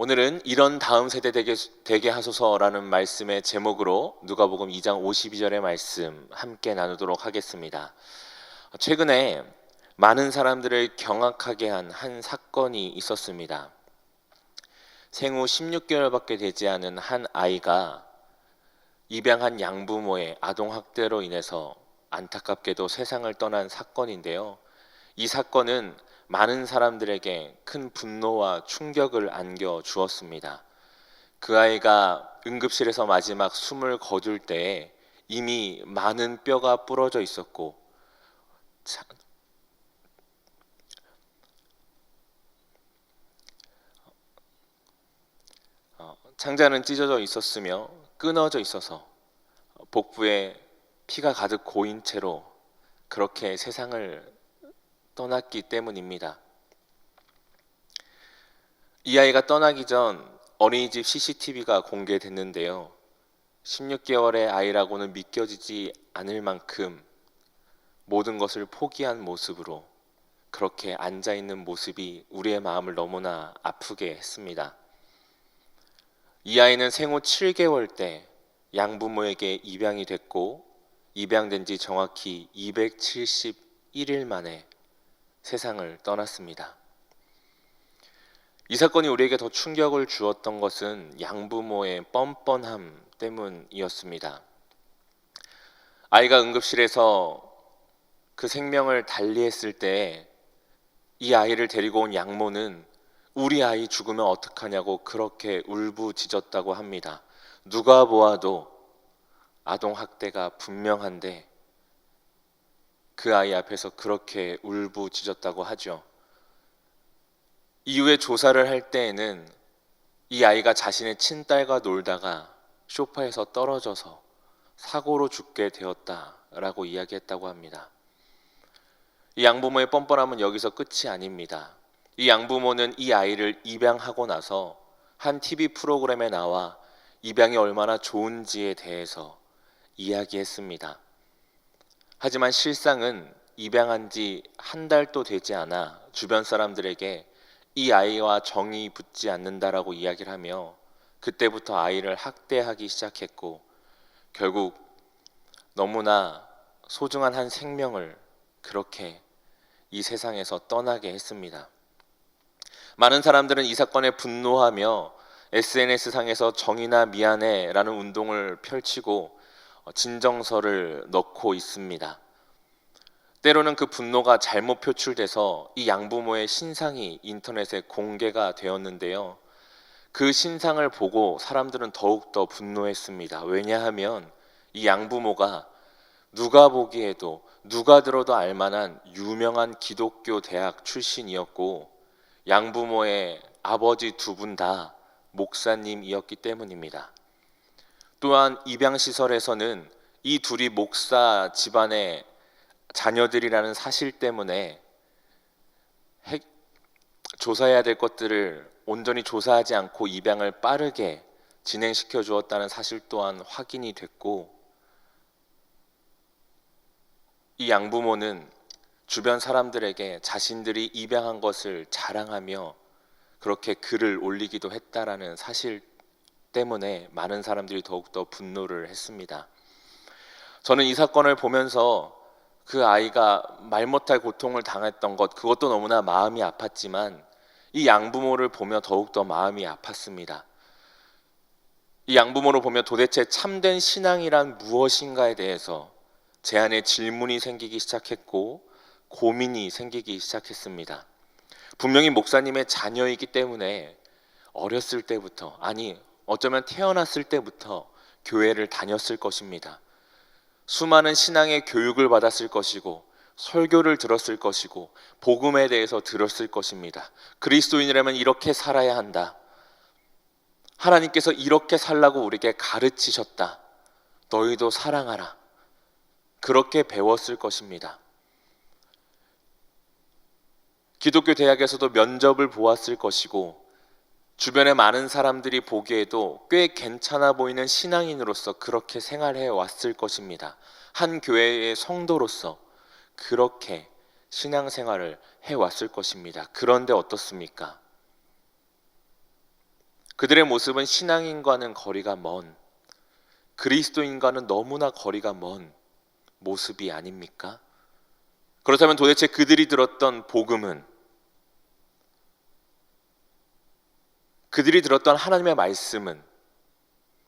오늘은 이런 다음 세대 되게 하소서라는 말씀의 제목으로 누가복음 2장 52절의 말씀 함께 나누도록 하겠습니다. 최근에 많은 사람들을 경악하게 한 한 사건이 있었습니다. 생후 16개월밖에 되지 않은 한 아이가 입양한 양부모의 아동학대로 인해서 안타깝게도 세상을 떠난 사건인데요. 이 사건은 많은 사람들에게 큰 분노와 충격을 안겨 주었습니다. 그 아이가 응급실에서 마지막 숨을 거둘 때에 이미 많은 뼈가 부러져 있었고 창자는 찢어져 있었으며 끊어져 있어서 복부에 피가 가득 고인 채로 그렇게 세상을 떠났기 때문입니다. 이 아이가 떠나기 전 어린이집 CCTV가 공개됐는데요. 16개월의 아이라고는 믿겨지지 않을 만큼 모든 것을 포기한 모습으로 그렇게 앉아있는 모습이 우리의 마음을 너무나 아프게 했습니다. 이 아이는 생후 7개월 때 양부모에게 입양이 됐고 입양된 지 정확히 271일 만에 세상을 떠났습니다. 이 사건이 우리에게 더 충격을 주었던 것은 양부모의 뻔뻔함 때문이었습니다. 아이가 응급실에서 그 생명을 달리했을 때 이 아이를 데리고 온 양모는 우리 아이 죽으면 어떡하냐고 그렇게 울부짖었다고 합니다. 누가 보아도 아동학대가 분명한데 그 아이 앞에서 그렇게 울부짖었다고 하죠. 이후에 조사를 할 때에는 이 아이가 자신의 친딸과 놀다가 소파에서 떨어져서 사고로 죽게 되었다라고 이야기했다고 합니다. 이 양부모의 뻔뻔함은 여기서 끝이 아닙니다. 이 양부모는 이 아이를 입양하고 나서 한 TV 프로그램에 나와 입양이 얼마나 좋은지에 대해서 이야기했습니다. 하지만 실상은 입양한 지 한 달도 되지 않아 주변 사람들에게 이 아이와 정이 붙지 않는다라고 이야기를 하며 그때부터 아이를 학대하기 시작했고 결국 너무나 소중한 한 생명을 그렇게 이 세상에서 떠나게 했습니다. 많은 사람들은 이 사건에 분노하며 SNS상에서 정의나 미안해 라는 운동을 펼치고 진정서를 넣고 있습니다. 때로는 그 분노가 잘못 표출돼서 이 양부모의 신상이 인터넷에 공개가 되었는데요. 그 신상을 보고 사람들은 더욱더 분노했습니다. 왜냐하면 이 양부모가 누가 보기에도 누가 들어도 알만한 유명한 기독교 대학 출신이었고 양부모의 아버지 두 분 다 목사님이었기 때문입니다. 또한 입양시설에서는 이 둘이 목사 집안의 자녀들이라는 사실 때문에 조사해야 될 것들을 온전히 조사하지 않고 입양을 빠르게 진행시켜 주었다는 사실 또한 확인이 됐고 이 양부모는 주변 사람들에게 자신들이 입양한 것을 자랑하며 그렇게 글을 올리기도 했다라는 사실 때문에 많은 사람들이 더욱더 분노를 했습니다. 저는 이 사건을 보면서 그 아이가 말 못할 고통을 당했던 것 그것도 너무나 마음이 아팠지만 이 양부모를 보며 더욱더 마음이 아팠습니다. 이 양부모를 보며 도대체 참된 신앙이란 무엇인가에 대해서 제 안에 질문이 생기기 시작했고 고민이 생기기 시작했습니다. 분명히 목사님의 자녀이기 때문에 어렸을 때부터 아니 어쩌면 태어났을 때부터 교회를 다녔을 것입니다. 수많은 신앙의 교육을 받았을 것이고 설교를 들었을 것이고 복음에 대해서 들었을 것입니다. 그리스도인이라면 이렇게 살아야 한다. 하나님께서 이렇게 살라고 우리에게 가르치셨다. 너희도 사랑하라. 그렇게 배웠을 것입니다. 기독교 대학에서도 면접을 보았을 것이고 주변의 많은 사람들이 보기에도 꽤 괜찮아 보이는 신앙인으로서 그렇게 생활해 왔을 것입니다. 한 교회의 성도로서 그렇게 신앙생활을 해왔을 것입니다. 그런데 어떻습니까? 그들의 모습은 신앙인과는 거리가 먼, 그리스도인과는 너무나 거리가 먼 모습이 아닙니까? 그렇다면 도대체 그들이 들었던 복음은, 그들이 들었던 하나님의 말씀은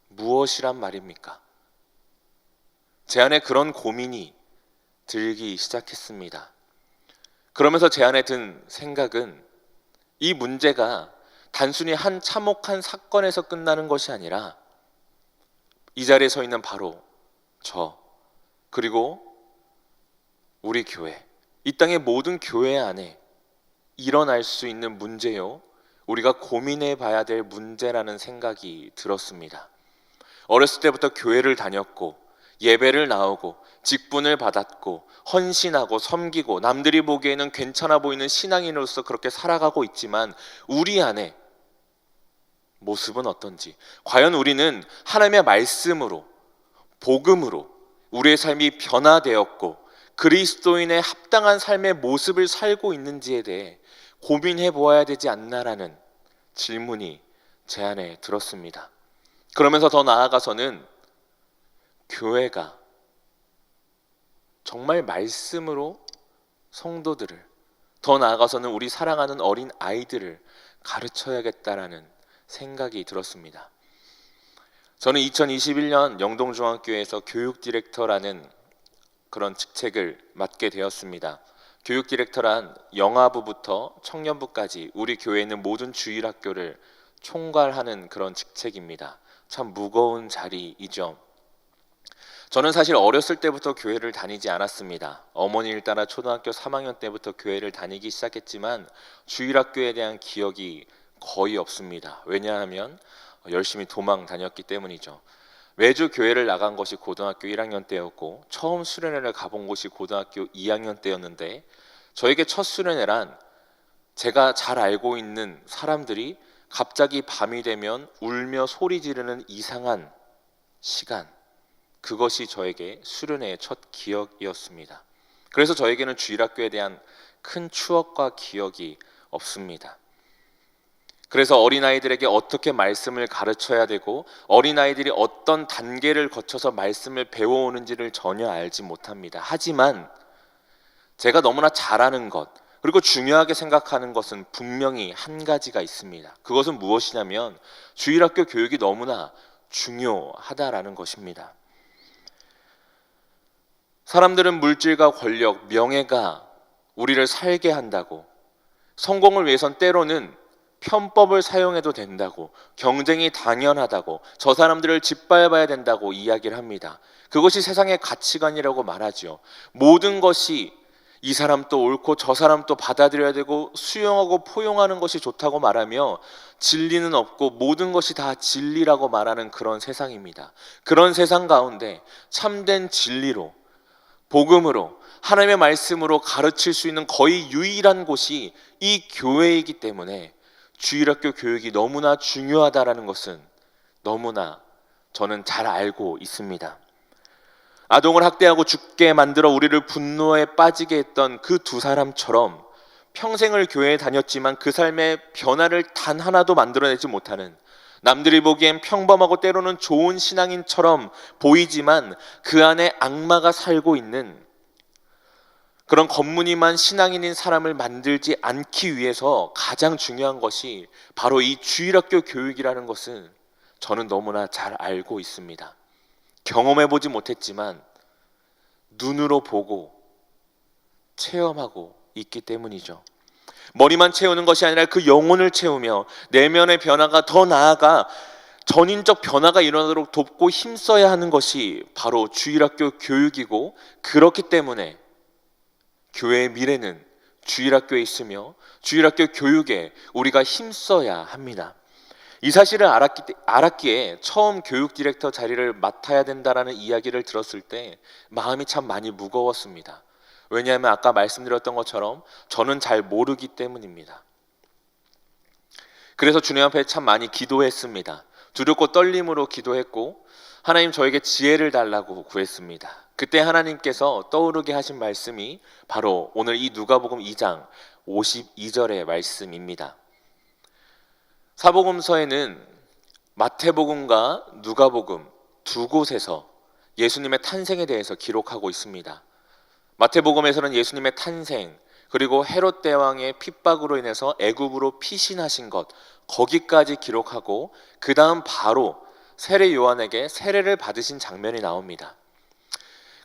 무엇이란 말입니까? 제 안에 그런 고민이 들기 시작했습니다. 그러면서 제 안에 든 생각은, 이 문제가 단순히 한 참혹한 사건에서 끝나는 것이 아니라 이 자리에 서 있는 바로 저, 그리고 우리 교회, 이 땅의 모든 교회 안에 일어날 수 있는 문제요, 우리가 고민해 봐야 될 문제라는 생각이 들었습니다. 어렸을 때부터 교회를 다녔고 예배를 나오고 직분을 받았고 헌신하고 섬기고 남들이 보기에는 괜찮아 보이는 신앙인으로서 그렇게 살아가고 있지만 우리 안에 모습은 어떤지, 과연 우리는 하나님의 말씀으로, 복음으로 우리의 삶이 변화되었고 그리스도인의 합당한 삶의 모습을 살고 있는지에 대해 고민해 보아야 되지 않나라는 질문이 제 안에 들었습니다. 그러면서 더 나아가서는 교회가 정말 말씀으로 성도들을, 더 나아가서는 우리 사랑하는 어린 아이들을 가르쳐야겠다라는 생각이 들었습니다. 저는 2021년 영동중앙교회에서 교육 디렉터라는 그런 직책을 맡게 되었습니다. 교육 디렉터란 영아부부터 청년부까지 우리 교회에 있는 모든 주일학교를 총괄하는 그런 직책입니다. 참 무거운 자리이죠. 저는 사실 어렸을 때부터 교회를 다니지 않았습니다. 어머니를 따라 초등학교 3학년 때부터 교회를 다니기 시작했지만 주일학교에 대한 기억이 거의 없습니다. 왜냐하면 열심히 도망 다녔기 때문이죠. 매주 교회를 나간 것이 고등학교 1학년 때였고 처음 수련회를 가본 곳이 고등학교 2학년 때였는데, 저에게 첫 수련회란 제가 잘 알고 있는 사람들이 갑자기 밤이 되면 울며 소리 지르는 이상한 시간, 그것이 저에게 수련회의 첫 기억이었습니다. 그래서 저에게는 주일학교에 대한 큰 추억과 기억이 없습니다. 그래서 어린아이들에게 어떻게 말씀을 가르쳐야 되고 어린아이들이 어떤 단계를 거쳐서 말씀을 배워오는지를 전혀 알지 못합니다. 하지만 제가 너무나 잘하는 것, 그리고 중요하게 생각하는 것은 분명히 한 가지가 있습니다. 그것은 무엇이냐면 주일학교 교육이 너무나 중요하다라는 것입니다. 사람들은 물질과 권력, 명예가 우리를 살게 한다고, 성공을 위해선 때로는 편법을 사용해도 된다고, 경쟁이 당연하다고, 저 사람들을 짓밟아야 된다고 이야기를 합니다. 그것이 세상의 가치관이라고 말하죠. 모든 것이 이 사람도 옳고 저 사람도 받아들여야 되고 수용하고 포용하는 것이 좋다고 말하며 진리는 없고 모든 것이 다 진리라고 말하는 그런 세상입니다. 그런 세상 가운데 참된 진리로, 복음으로, 하나님의 말씀으로 가르칠 수 있는 거의 유일한 곳이 이 교회이기 때문에 주일학교 교육이 너무나 중요하다라는 것은 너무나 저는 잘 알고 있습니다. 아동을 학대하고 죽게 만들어 우리를 분노에 빠지게 했던 그 두 사람처럼 평생을 교회에 다녔지만 그 삶의 변화를 단 하나도 만들어내지 못하는, 남들이 보기엔 평범하고 때로는 좋은 신앙인처럼 보이지만 그 안에 악마가 살고 있는 그런 겉무늬만 신앙인인 사람을 만들지 않기 위해서 가장 중요한 것이 바로 이 주일학교 교육이라는 것은 저는 너무나 잘 알고 있습니다. 경험해보지 못했지만 눈으로 보고 체험하고 있기 때문이죠. 머리만 채우는 것이 아니라 그 영혼을 채우며 내면의 변화가, 더 나아가 전인적 변화가 일어나도록 돕고 힘써야 하는 것이 바로 주일학교 교육이고, 그렇기 때문에 교회의 미래는 주일학교에 있으며 주일학교 교육에 우리가 힘써야 합니다. 이 사실을 알았기에 처음 교육 디렉터 자리를 맡아야 된다라는 이야기를 들었을 때 마음이 참 많이 무거웠습니다. 왜냐하면 아까 말씀드렸던 것처럼 저는 잘 모르기 때문입니다. 그래서 주님 앞에 참 많이 기도했습니다. 두렵고 떨림으로 기도했고 하나님, 저에게 지혜를 달라고 구했습니다. 그때 하나님께서 떠오르게 하신 말씀이 바로 오늘 이 누가복음 2장 52절의 말씀입니다. 사복음서에는 마태복음과 누가복음 두 곳에서 예수님의 탄생에 대해서 기록하고 있습니다. 마태복음에서는 예수님의 탄생, 그리고 헤롯 대왕의 핍박으로 인해서 애굽으로 피신하신 것, 거기까지 기록하고 그 다음 바로 세례 요한에게 세례를 받으신 장면이 나옵니다.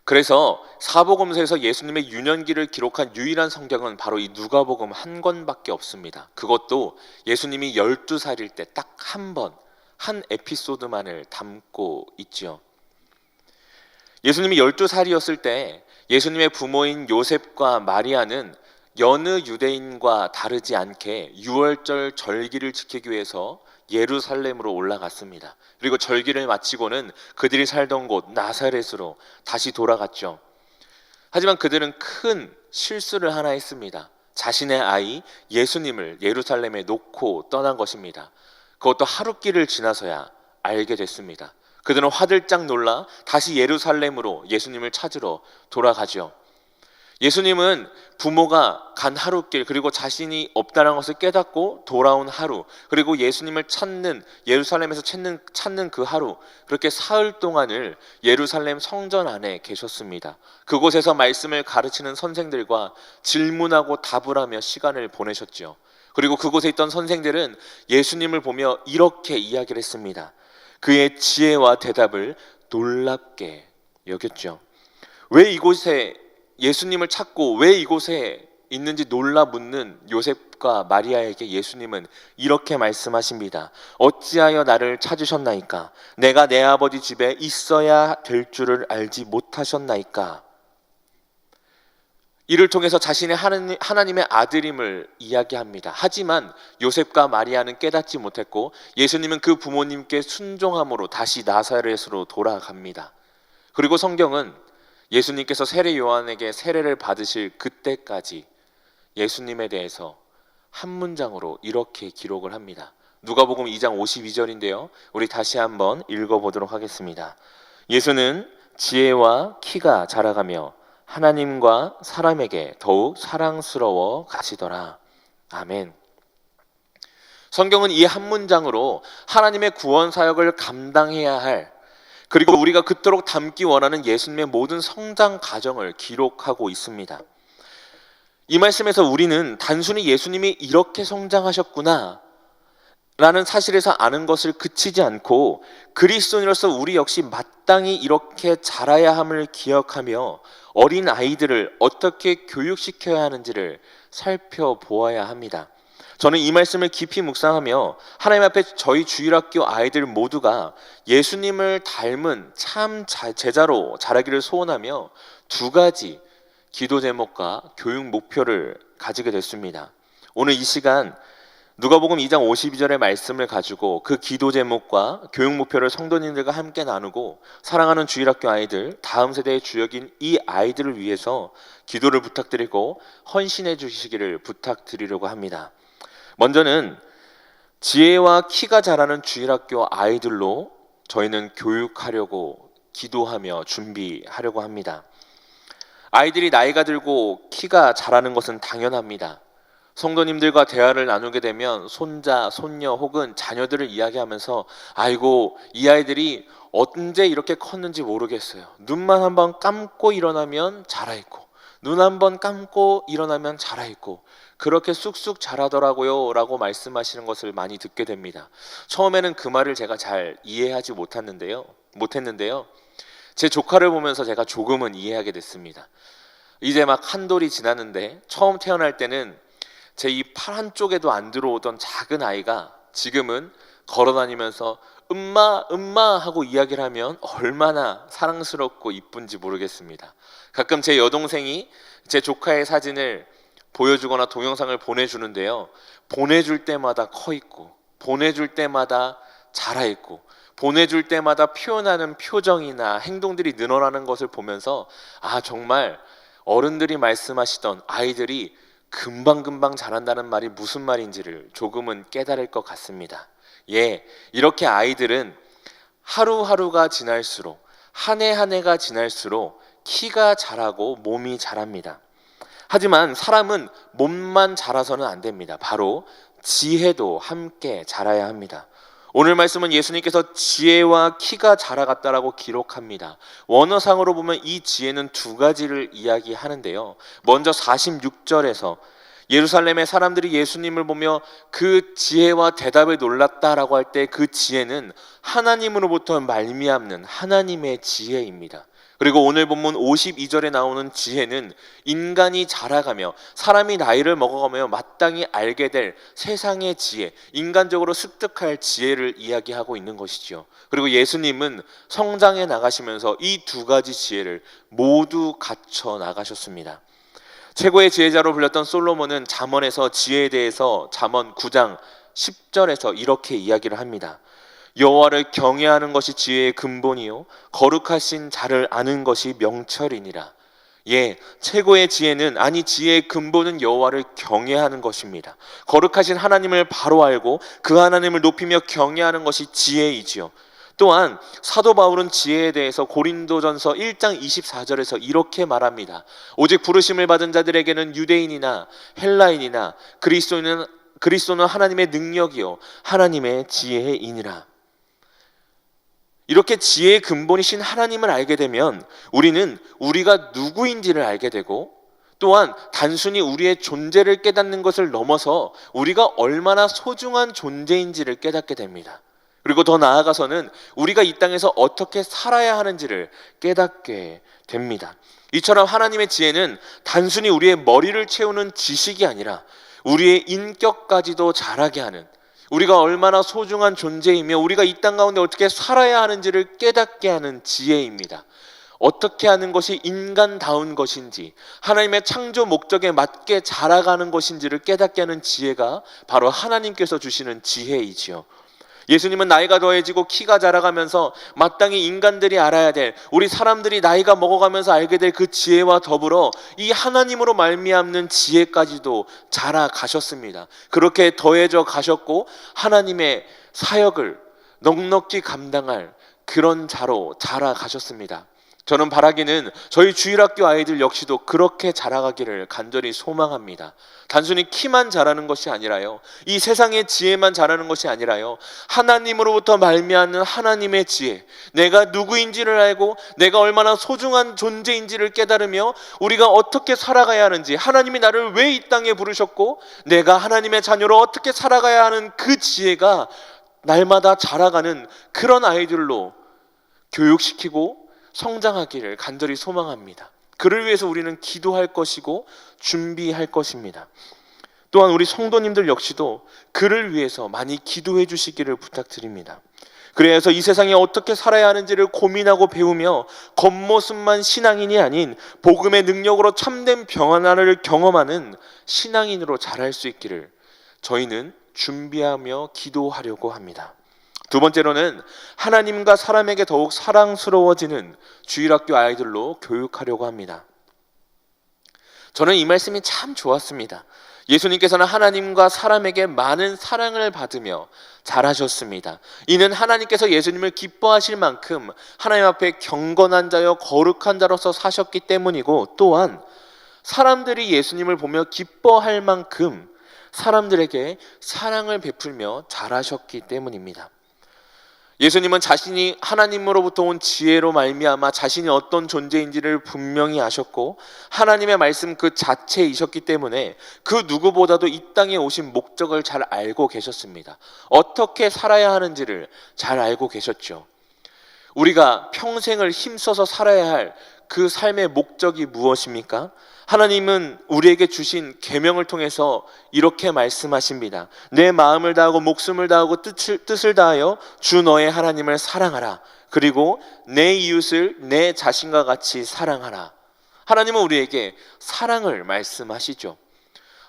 그래서 사복음서에서 예수님의 유년기를 기록한 유일한 성경은 바로 이 누가복음 한 권밖에 없습니다. 그것도 예수님이 12살일 때 딱 한 번, 한 에피소드만을 담고 있죠. 예수님이 12살이었을 때 예수님의 부모인 요셉과 마리아는 여느 유대인과 다르지 않게 유월절 절기를 지키기 위해서 예루살렘으로 올라갔습니다. 그리고 절기를 마치고는 그들이 살던 곳 나사렛으로 다시 돌아갔죠. 하지만 그들은 큰 실수를 하나 했습니다. 자신의 아이 예수님을 예루살렘에 놓고 떠난 것입니다. 그것도 하룻길을 지나서야 알게 됐습니다. 그들은 화들짝 놀라 다시 예루살렘으로 예수님을 찾으러 돌아가죠. 예수님은 부모가 간 하룻길, 그리고 자신이 없다는 것을 깨닫고 돌아온 하루, 그리고 예수님을 찾는, 예루살렘에서 찾는 그 하루, 그렇게 사흘 동안을 예루살렘 성전 안에 계셨습니다. 그곳에서 말씀을 가르치는 선생들과 질문하고 답을 하며 시간을 보내셨죠. 그리고 그곳에 있던 선생들은 예수님을 보며 이렇게 이야기를 했습니다. 그의 지혜와 대답을 놀랍게 여겼죠. 왜 이곳에 예수님을 찾고 왜 이곳에 있는지 놀라 묻는 요셉과 마리아에게 예수님은 이렇게 말씀하십니다. 어찌하여 나를 찾으셨나이까? 내가 내 아버지 집에 있어야 될 줄을 알지 못하셨나이까? 이를 통해서 자신의 하나님의 아들임을 이야기합니다. 하지만 요셉과 마리아는 깨닫지 못했고 예수님은 그 부모님께 순종함으로 다시 나사렛으로 돌아갑니다. 그리고 성경은 예수님께서 세례 요한에게 세례를 받으실 그때까지 예수님에 대해서 한 문장으로 이렇게 기록을 합니다. 누가복음 2장 52절인데요. 우리 다시 한번 읽어보도록 하겠습니다. 예수는 지혜와 키가 자라가며 하나님과 사람에게 더욱 사랑스러워 가시더라. 아멘. 성경은 이 한 문장으로 하나님의 구원 사역을 감당해야 할, 그리고 우리가 그토록 담기 원하는 예수님의 모든 성장 과정을 기록하고 있습니다. 이 말씀에서 우리는 단순히 예수님이 이렇게 성장하셨구나 라는 사실에서 아는 것을 그치지 않고 그리스도인으로서 우리 역시 마땅히 이렇게 자라야 함을 기억하며 어린 아이들을 어떻게 교육시켜야 하는지를 살펴보아야 합니다. 저는 이 말씀을 깊이 묵상하며 하나님 앞에 저희 주일학교 아이들 모두가 예수님을 닮은 참 제자로 자라기를 소원하며 두 가지 기도 제목과 교육 목표를 가지게 됐습니다. 오늘 이 시간 누가복음 2장 52절의 말씀을 가지고 그 기도 제목과 교육 목표를 성도님들과 함께 나누고 사랑하는 주일학교 아이들, 다음 세대의 주역인 이 아이들을 위해서 기도를 부탁드리고 헌신해 주시기를 부탁드리려고 합니다. 먼저는 지혜와 키가 자라는 주일학교 아이들로 저희는 교육하려고 기도하며 준비하려고 합니다. 아이들이 나이가 들고 키가 자라는 것은 당연합니다. 성도님들과 대화를 나누게 되면 손자, 손녀 혹은 자녀들을 이야기하면서 아이고 이 아이들이 언제 이렇게 컸는지 모르겠어요. 눈만 한번 감고 일어나면 자라있고 눈 한번 감고 일어나면 자라있고 그렇게 쑥쑥 자라더라고요 라고 말씀하시는 것을 많이 듣게 됩니다. 처음에는 그 말을 제가 잘 이해하지 못했는데요. 제 조카를 보면서 제가 조금은 이해하게 됐습니다. 이제 막 한 돌이 지났는데 처음 태어날 때는 제 이 팔 한쪽에도 안 들어오던 작은 아이가 지금은 걸어다니면서 엄마 하고 이야기를 하면 얼마나 사랑스럽고 이쁜지 모르겠습니다. 가끔 제 여동생이 제 조카의 사진을 보여주거나 동영상을 보내주는데요. 보내줄 때마다 커 있고 보내줄 때마다 자라 있고 보내줄 때마다 표현하는 표정이나 행동들이 늘어나는 것을 보면서 아 정말 어른들이 말씀하시던 아이들이 금방금방 자란다는 말이 무슨 말인지를 조금은 깨달을 것 같습니다. 예, 이렇게 아이들은 하루하루가 지날수록 한 해 한 해가 지날수록 키가 자라고 몸이 자랍니다. 하지만 사람은 몸만 자라서는 안 됩니다. 바로 지혜도 함께 자라야 합니다. 오늘 말씀은 예수님께서 지혜와 키가 자라갔다라고 기록합니다. 원어상으로 보면 이 지혜는 두 가지를 이야기하는데요. 먼저 46절에서 예루살렘의 사람들이 예수님을 보며 그 지혜와 대답에 놀랐다라고 할 때 그 지혜는 하나님으로부터 말미암는 하나님의 지혜입니다. 그리고 오늘 본문 52절에 나오는 지혜는 인간이 자라가며 사람이 나이를 먹어가며 마땅히 알게 될 세상의 지혜, 인간적으로 습득할 지혜를 이야기하고 있는 것이죠. 그리고 예수님은 성장해 나가시면서 이 두 가지 지혜를 모두 갖춰 나가셨습니다. 최고의 지혜자로 불렸던 솔로몬은 잠언에서 지혜에 대해서 잠언 9장 10절에서 이렇게 이야기를 합니다. 여호와를 경외하는 것이 지혜의 근본이요 거룩하신 자를 아는 것이 명철이니라. 예, 최고의 지혜는, 아니 지혜의 근본은 여호와를 경외하는 것입니다. 거룩하신 하나님을 바로 알고 그 하나님을 높이며 경외하는 것이 지혜이지요. 또한 사도 바울은 지혜에 대해서 고린도전서 1장 24절에서 이렇게 말합니다. 오직 부르심을 받은 자들에게는 유대인이나 헬라인이나 그리스도는 하나님의 능력이요 하나님의 지혜이니라. 이렇게 지혜의 근본이신 하나님을 알게 되면 우리는 우리가 누구인지를 알게 되고, 또한 단순히 우리의 존재를 깨닫는 것을 넘어서 우리가 얼마나 소중한 존재인지를 깨닫게 됩니다. 그리고 더 나아가서는 우리가 이 땅에서 어떻게 살아야 하는지를 깨닫게 됩니다. 이처럼 하나님의 지혜는 단순히 우리의 머리를 채우는 지식이 아니라 우리의 인격까지도 자라게 하는, 우리가 얼마나 소중한 존재이며 우리가 이 땅 가운데 어떻게 살아야 하는지를 깨닫게 하는 지혜입니다. 어떻게 하는 것이 인간다운 것인지, 하나님의 창조 목적에 맞게 자라가는 것인지를 깨닫게 하는 지혜가 바로 하나님께서 주시는 지혜이지요. 예수님은 나이가 더해지고 키가 자라가면서 마땅히 인간들이 알아야 될, 우리 사람들이 나이가 먹어가면서 알게 될 그 지혜와 더불어 이 하나님으로 말미암는 지혜까지도 자라가셨습니다. 그렇게 더해져 가셨고 하나님의 사역을 넉넉히 감당할 그런 자로 자라가셨습니다. 저는 바라기는 저희 주일학교 아이들 역시도 그렇게 자라가기를 간절히 소망합니다. 단순히 키만 자라는 것이 아니라요, 이 세상의 지혜만 자라는 것이 아니라요, 하나님으로부터 말미암는 하나님의 지혜, 내가 누구인지를 알고 내가 얼마나 소중한 존재인지를 깨달으며 우리가 어떻게 살아가야 하는지, 하나님이 나를 왜 이 땅에 부르셨고 내가 하나님의 자녀로 어떻게 살아가야 하는 그 지혜가 날마다 자라가는 그런 아이들로 교육시키고 성장하기를 간절히 소망합니다. 그를 위해서 우리는 기도할 것이고 준비할 것입니다. 또한 우리 성도님들 역시도 그를 위해서 많이 기도해 주시기를 부탁드립니다. 그래서 이 세상에 어떻게 살아야 하는지를 고민하고 배우며 겉모습만 신앙인이 아닌 복음의 능력으로 참된 평안을 경험하는 신앙인으로 자랄 수 있기를 저희는 준비하며 기도하려고 합니다. 두 번째로는 하나님과 사람에게 더욱 사랑스러워지는 주일학교 아이들로 교육하려고 합니다. 저는 이 말씀이 참 좋았습니다. 예수님께서는 하나님과 사람에게 많은 사랑을 받으며 자라셨습니다. 이는 하나님께서 예수님을 기뻐하실 만큼 하나님 앞에 경건한 자여 거룩한 자로서 사셨기 때문이고, 또한 사람들이 예수님을 보며 기뻐할 만큼 사람들에게 사랑을 베풀며 자라셨기 때문입니다. 예수님은 자신이 하나님으로부터 온 지혜로 말미암아 자신이 어떤 존재인지를 분명히 아셨고 하나님의 말씀 그 자체이셨기 때문에 그 누구보다도 이 땅에 오신 목적을 잘 알고 계셨습니다. 어떻게 살아야 하는지를 잘 알고 계셨죠. 우리가 평생을 힘써서 살아야 할 그 삶의 목적이 무엇입니까? 하나님은 우리에게 주신 계명을 통해서 이렇게 말씀하십니다. 내 마음을 다하고 목숨을 다하고 뜻을 다하여 주 너의 하나님을 사랑하라. 그리고 내 이웃을 내 자신과 같이 사랑하라. 하나님은 우리에게 사랑을 말씀하시죠.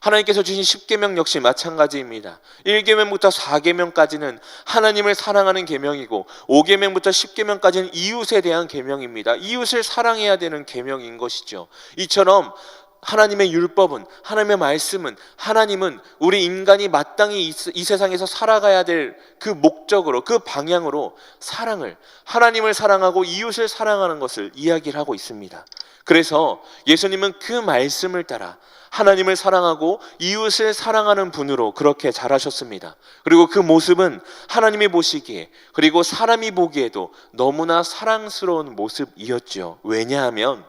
하나님께서 주신 10계명 역시 마찬가지입니다. 1계명부터 4계명까지는 하나님을 사랑하는 계명이고 5계명부터 10계명까지는 이웃에 대한 계명입니다. 이웃을 사랑해야 되는 계명인 것이죠. 이처럼 하나님의 율법은, 하나님의 말씀은, 하나님은 우리 인간이 마땅히 이 세상에서 살아가야 될 그 목적으로, 그 방향으로 사랑을, 하나님을 사랑하고 이웃을 사랑하는 것을 이야기를 하고 있습니다. 그래서 예수님은 그 말씀을 따라 하나님을 사랑하고 이웃을 사랑하는 분으로 그렇게 자라셨습니다. 그리고 그 모습은 하나님이 보시기에, 그리고 사람이 보기에도 너무나 사랑스러운 모습이었죠. 왜냐하면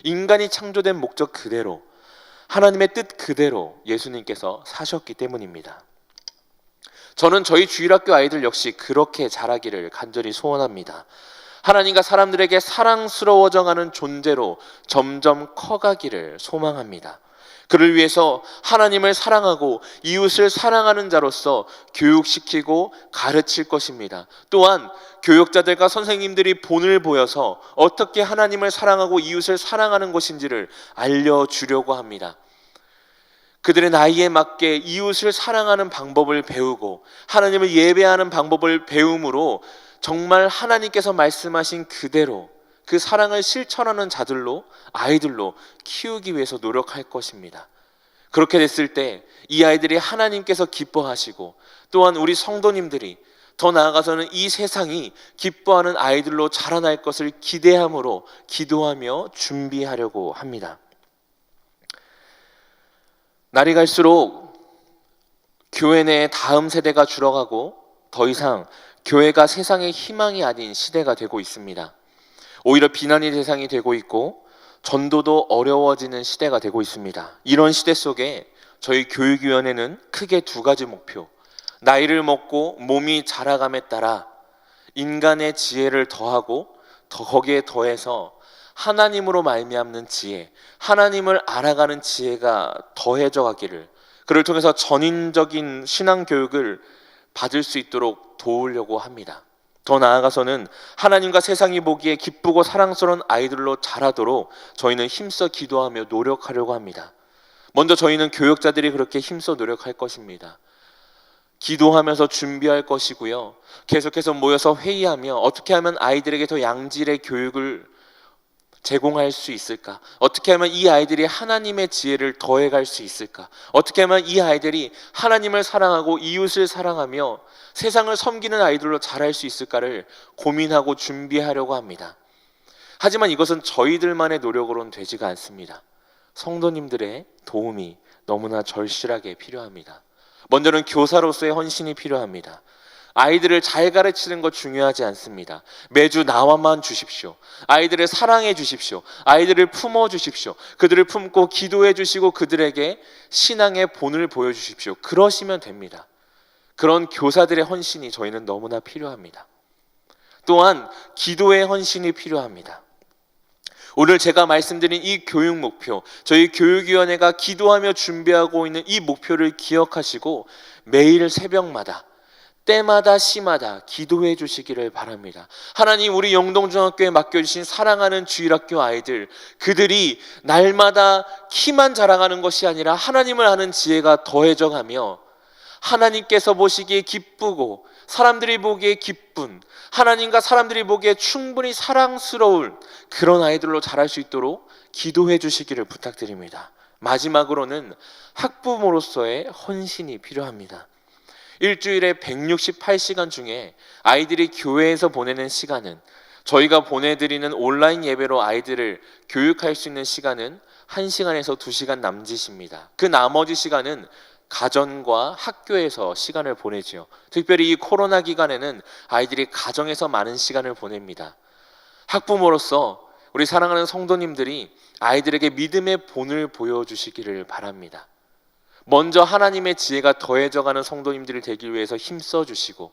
인간이 창조된 목적 그대로, 하나님의 뜻 그대로 예수님께서 사셨기 때문입니다. 저는 저희 주일학교 아이들 역시 그렇게 자라기를 간절히 소원합니다. 하나님과 사람들에게 사랑스러워져가는 존재로 점점 커가기를 소망합니다. 그를 위해서 하나님을 사랑하고 이웃을 사랑하는 자로서 교육시키고 가르칠 것입니다. 또한 교육자들과 선생님들이 본을 보여서 어떻게 하나님을 사랑하고 이웃을 사랑하는 것인지를 알려주려고 합니다. 그들의 나이에 맞게 이웃을 사랑하는 방법을 배우고 하나님을 예배하는 방법을 배움으로 정말 하나님께서 말씀하신 그대로 그 사랑을 실천하는 자들로, 아이들로 키우기 위해서 노력할 것입니다. 그렇게 됐을 때 이 아이들이 하나님께서 기뻐하시고, 또한 우리 성도님들이 더 나아가서는 이 세상이 기뻐하는 아이들로 자라날 것을 기대함으로 기도하며 준비하려고 합니다. 날이 갈수록 교회 내에 다음 세대가 줄어가고 더 이상 교회가 세상의 희망이 아닌 시대가 되고 있습니다. 오히려 비난의 대상이 되고 있고 전도도 어려워지는 시대가 되고 있습니다. 이런 시대 속에 저희 교육위원회는 크게 두 가지 목표, 나이를 먹고 몸이 자라감에 따라 인간의 지혜를 더하고 거기에 더해서 하나님으로 말미암는 지혜, 하나님을 알아가는 지혜가 더해져 가기를, 그를 통해서 전인적인 신앙교육을 받을 수 있도록 도우려고 합니다. 더 나아가서는 하나님과 세상이 보기에 기쁘고 사랑스러운 아이들로 자라도록 저희는 힘써 기도하며 노력하려고 합니다. 먼저 저희는 교육자들이 그렇게 힘써 노력할 것입니다. 기도하면서 준비할 것이고요. 계속해서 모여서 회의하며 어떻게 하면 아이들에게 더 양질의 교육을 제공할 수 있을까? 어떻게 하면 이 아이들이 하나님의 지혜를 더해갈 수 있을까? 어떻게 하면 이 아이들이 하나님을 사랑하고 이웃을 사랑하며 세상을 섬기는 아이들로 자랄 수 있을까를 고민하고 준비하려고 합니다. 하지만 이것은 저희들만의 노력으로는 되지가 않습니다. 성도님들의 도움이 너무나 절실하게 필요합니다. 먼저는 교사로서의 헌신이 필요합니다. 아이들을 잘 가르치는 것 중요하지 않습니다. 매주 나와만 주십시오. 아이들을 사랑해 주십시오. 아이들을 품어 주십시오. 그들을 품고 기도해 주시고 그들에게 신앙의 본을 보여주십시오. 그러시면 됩니다. 그런 교사들의 헌신이 저희는 너무나 필요합니다. 또한 기도의 헌신이 필요합니다. 오늘 제가 말씀드린 이 교육 목표, 저희 교육위원회가 기도하며 준비하고 있는 이 목표를 기억하시고 매일 새벽마다, 때마다 시마다 기도해 주시기를 바랍니다. 하나님, 우리 영동중학교에 맡겨주신 사랑하는 주일학교 아이들, 그들이 날마다 키만 자라가는 것이 아니라 하나님을 아는 지혜가 더해져 가며 하나님께서 보시기에 기쁘고 사람들이 보기에 기쁜, 하나님과 사람들이 보기에 충분히 사랑스러운 그런 아이들로 자랄 수 있도록 기도해 주시기를 부탁드립니다. 마지막으로는 학부모로서의 헌신이 필요합니다. 일주일에 168시간 중에 아이들이 교회에서 보내는 시간은, 저희가 보내드리는 온라인 예배로 아이들을 교육할 수 있는 시간은 1시간에서 2시간 남짓입니다. 그 나머지 시간은 가정과 학교에서 시간을 보내지요. 특별히 이 코로나 기간에는 아이들이 가정에서 많은 시간을 보냅니다. 학부모로서 우리 사랑하는 성도님들이 아이들에게 믿음의 본을 보여주시기를 바랍니다. 먼저 하나님의 지혜가 더해져가는 성도님들이 되기 위해서 힘써 주시고,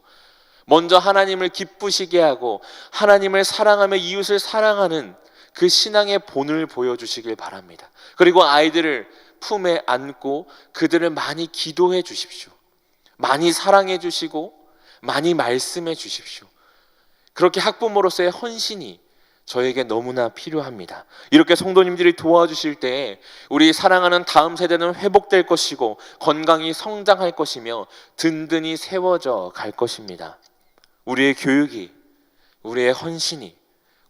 먼저 하나님을 기쁘시게 하고 하나님을 사랑하며 이웃을 사랑하는 그 신앙의 본을 보여주시길 바랍니다. 그리고 아이들을 품에 안고 그들을 많이 기도해 주십시오. 많이 사랑해 주시고 많이 말씀해 주십시오. 그렇게 학부모로서의 헌신이 저에게 너무나 필요합니다. 이렇게 성도님들이 도와주실 때 우리 사랑하는 다음 세대는 회복될 것이고 건강히 성장할 것이며 든든히 세워져 갈 것입니다. 우리의 교육이, 우리의 헌신이,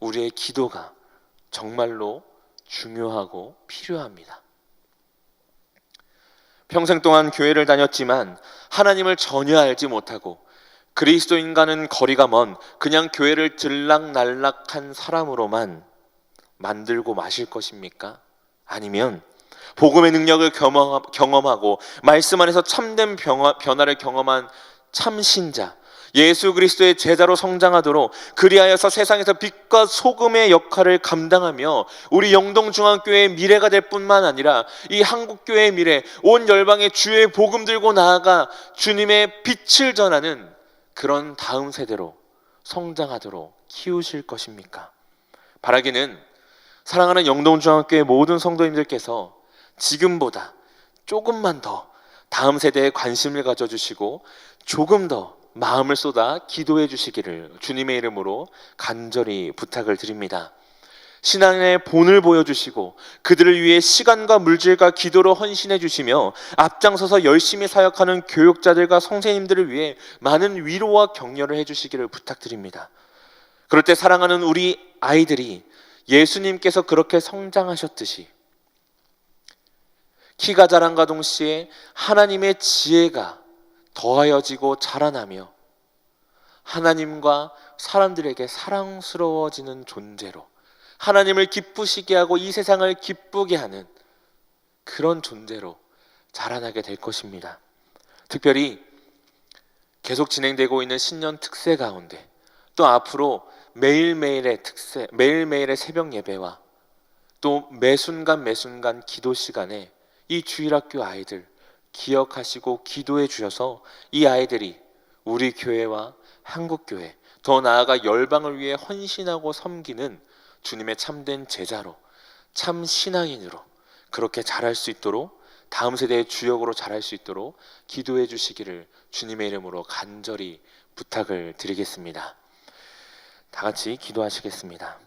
우리의 기도가 정말로 중요하고 필요합니다. 평생 동안 교회를 다녔지만 하나님을 전혀 알지 못하고 그리스도인과는 거리가 먼 그냥 교회를 들락날락한 사람으로만 만들고 마실 것입니까? 아니면 복음의 능력을 경험하고 말씀 안에서 참된 변화를 경험한 참신자, 예수 그리스도의 제자로 성장하도록, 그리하여서 세상에서 빛과 소금의 역할을 감당하며 우리 영동중앙교회의 미래가 될 뿐만 아니라 이 한국교회의 미래, 온 열방의 주의 복음 들고 나아가 주님의 빛을 전하는 그런 다음 세대로 성장하도록 키우실 것입니까? 바라기는 사랑하는 영동중앙교회 모든 성도님들께서 지금보다 조금만 더 다음 세대에 관심을 가져주시고 조금 더 마음을 쏟아 기도해 주시기를 주님의 이름으로 간절히 부탁을 드립니다. 신앙의 본을 보여주시고 그들을 위해 시간과 물질과 기도로 헌신해 주시며 앞장서서 열심히 사역하는 교육자들과 선생님들을 위해 많은 위로와 격려를 해주시기를 부탁드립니다. 그럴 때 사랑하는 우리 아이들이 예수님께서 그렇게 성장하셨듯이 키가 자란과 동시에 하나님의 지혜가 더하여지고 자라나며 하나님과 사람들에게 사랑스러워지는 존재로, 하나님을 기쁘시게 하고 이 세상을 기쁘게 하는 그런 존재로 자라나게 될 것입니다. 특별히 계속 진행되고 있는 신년 특세 가운데 또 앞으로 매일매일의 특세, 매일매일의 새벽 예배와 또 매순간 기도 시간에 이 주일학교 아이들 기억하시고 기도해 주셔서 이 아이들이 우리 교회와 한국교회, 더 나아가 열방을 위해 헌신하고 섬기는 주님의 참된 제자로, 참 신앙인으로 그렇게 자랄 수 있도록, 다음 세대의 주역으로 자랄 수 있도록 기도해 주시기를 주님의 이름으로 간절히 부탁을 드리겠습니다. 다 같이 기도하시겠습니다.